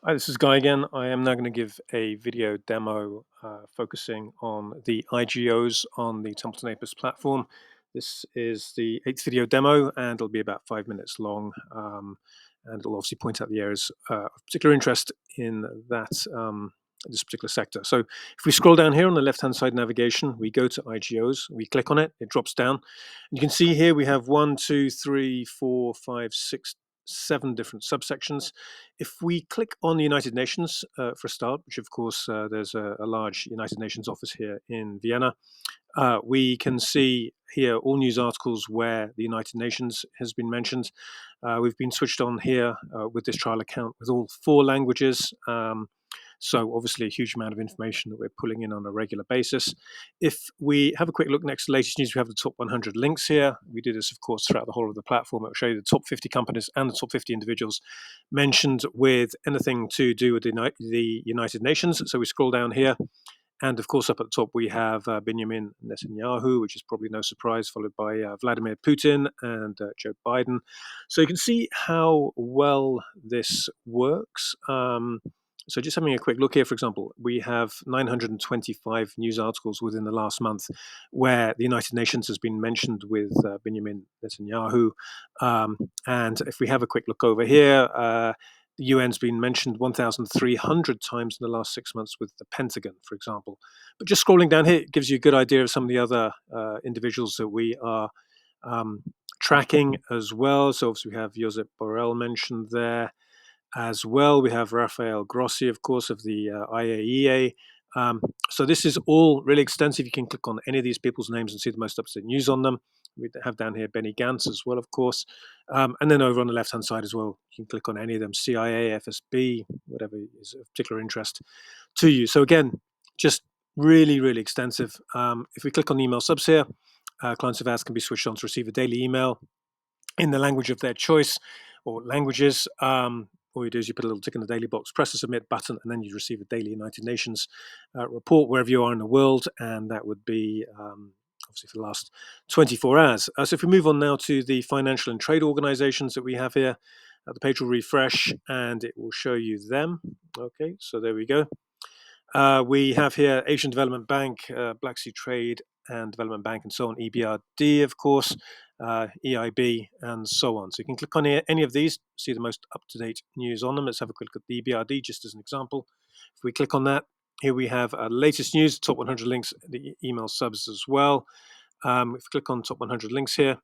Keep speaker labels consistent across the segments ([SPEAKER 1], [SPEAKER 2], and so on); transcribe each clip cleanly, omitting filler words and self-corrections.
[SPEAKER 1] Hi, this is Guy again. I am now going to give a video demo focusing on the IGOs on the Templeton Apis platform. This is the 8th video demo, and it'll be about 5 minutes long. And it'll obviously point out the areas of particular interest in this particular sector. So if we scroll down here on the left-hand side navigation, we go to IGOs, we click on it, it drops down. And you can see here we have 1, 2, 3, 4, 5, 6, 7 different subsections. If we click on the United Nations for a start, which of course there's a large United Nations office here in Vienna, we can see here all news articles where the United Nations has been mentioned. We've been switched on here with this trial account with all 4 languages. So obviously a huge amount of information that we're pulling in on a regular basis. If we have a quick look next to latest news, we have the top 100 links here. We do this, of course, throughout the whole of the platform. It will show you the top 50 companies and the top 50 individuals mentioned with anything to do with the United Nations. So we scroll down here, and of course, up at the top, we have Benjamin Netanyahu, which is probably no surprise, followed by Vladimir Putin and Joe Biden. So you can see how well this works. So just having a quick look here, for example, we have 925 news articles within the last month where the United Nations has been mentioned with Benjamin Netanyahu. And if we have a quick look over here, the UN's been mentioned 1,300 times in the last 6 months with the Pentagon, for example. But just scrolling down here, it gives you a good idea of some of the other individuals that we are tracking as well. So obviously we have Josep Borrell mentioned there as well. We have Rafael Grossi, of course, of the IAEA. So this is all really extensive. You can click on any of these people's names and see the most up-to-date news on them. We have down here Benny Gantz as well, of course. And then over on the left-hand side as well, you can click on any of them, CIA, FSB, whatever is of particular interest to you. So again, just really, really extensive. If we click on email subs here, clients of ours can be switched on to receive a daily email in the language of their choice or languages. All you do is you put a little tick in the daily box, press the submit button, and then you receive a daily United Nations report wherever you are in the world, and that would be obviously for the last 24 hours. So if we move on now to the financial and trade organizations that we have here, the page will refresh and it will show you them. Okay, so there we go. We have here Asian Development Bank, Black Sea Trade and Development Bank, and so on, EBRD, of course, EIB, and so on. So you can click on any of these, see the most up-to-date news on them. Let's have a quick look at the EBRD, just as an example. If we click on that, here we have latest news, top 100 links, the email subs as well. If we click on top 100 links here,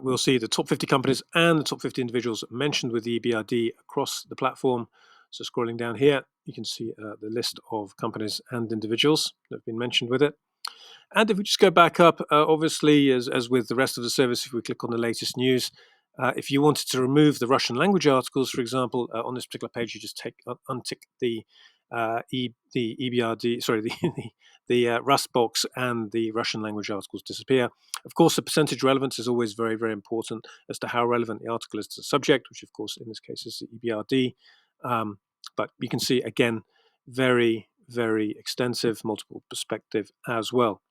[SPEAKER 1] we'll see the top 50 companies and the top 50 individuals mentioned with the EBRD across the platform. So scrolling down here, you can see the list of companies and individuals that have been mentioned with it. And if we just go back up, obviously, as with the rest of the service, if we click on the latest news, if you wanted to remove the Russian language articles, for example, on this particular page, you just untick the EBRD, sorry, the Rust box, and the Russian language articles disappear. Of course, the percentage relevance is always very, very important as to how relevant the article is to the subject, which of course in this case is the EBRD. But you can see again, very, very extensive, multiple perspective as well.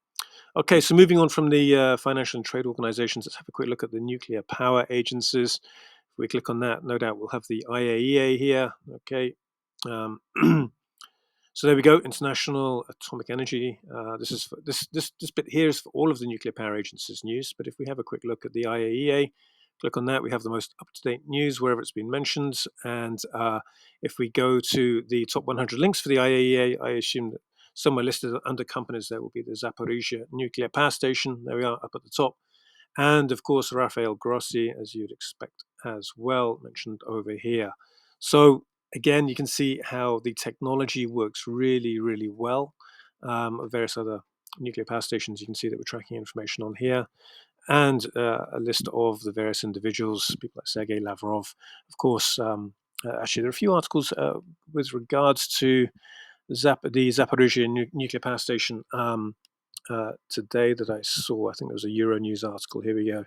[SPEAKER 1] Okay, so moving on from the financial and trade organizations, let's have a quick look at the nuclear power agencies. If we click on that, no doubt we'll have the IAEA here. Okay. So there we go, International Atomic Energy. This bit here is for all of the nuclear power agencies news. But if we have a quick look at the IAEA, click on that, we have the most up-to-date news wherever it's been mentioned. And if we go to the top 100 links for the IAEA, I assume that somewhere listed under companies, there will be the Zaporizhzhia nuclear power station. There we are up at the top. And of course, Rafael Grossi, as you'd expect as well, mentioned over here. So again, you can see how the technology works really, really well. Various other nuclear power stations, you can see that we're tracking information on here. And a list of the various individuals, people like Sergei Lavrov. Of course, actually, there are a few articles with regards to the Zaporizhzhia nuclear power station today that I saw. I think there was a Euronews article. Here we go.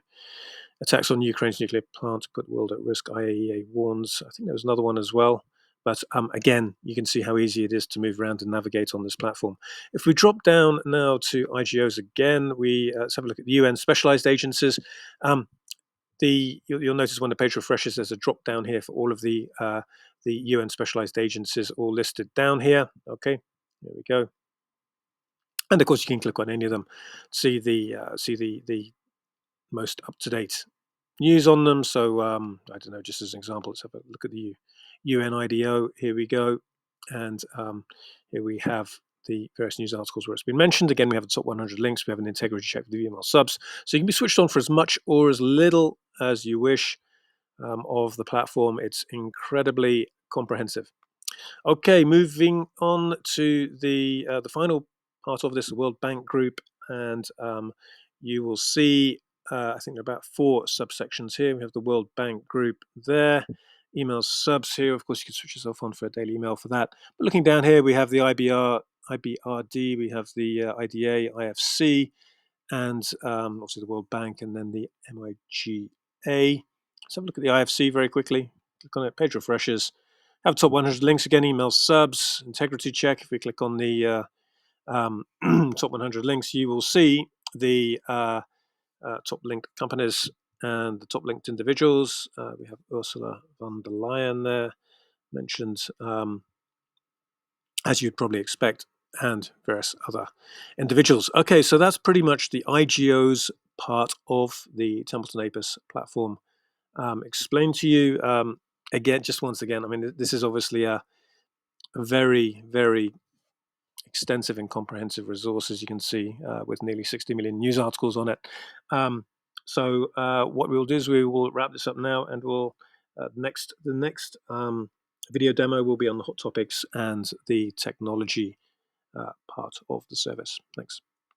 [SPEAKER 1] Attacks on Ukraine's nuclear plant put world at risk. IAEA warns. I think there was another one as well. But again, you can see how easy it is to move around and navigate on this platform. If we drop down now to IGOs again, let's have a look at the UN specialized agencies. You'll notice when the page refreshes, there's a drop down here for all of the UN specialized agencies all listed down here. Okay, there we go. And of course, you can click on any of them, see the most up to date news on them. So I don't know, just as an example, let's have a look at the UN IDO. Here we go, and here we have the various news articles where it's been mentioned. Again, we have the top 100 links. We have an integrity check for the email subs, so you can be switched on for as much or as little as you wish of the platform. It's incredibly comprehensive. Okay, moving on to the final part of this, the World Bank Group, and you will see, I think there are about 4 subsections here. We have the World Bank Group there, email subs here. Of course, you can switch yourself on for a daily email for that. But looking down here, we have the IBRD, we have the IDA, IFC, and obviously the World Bank, and then the MIGA. Let's have a look at the IFC very quickly. Click on it, page refreshes. Have top 100 links again, email subs, integrity check. If we click on the top 100 links, you will see the top linked companies and the top linked individuals. We have Ursula von der Leyen there mentioned, as you'd probably expect, and various other individuals. Okay, so that's pretty much the IGOs part of the Templeton Apis platform explained to you. Again, just once again, I mean, this is obviously a very, very extensive and comprehensive resource, as you can see, with nearly 60 million news articles on it. So what we'll do is we will wrap this up now, and we'll the next video demo will be on the hot topics and the technology part of the service. Thanks.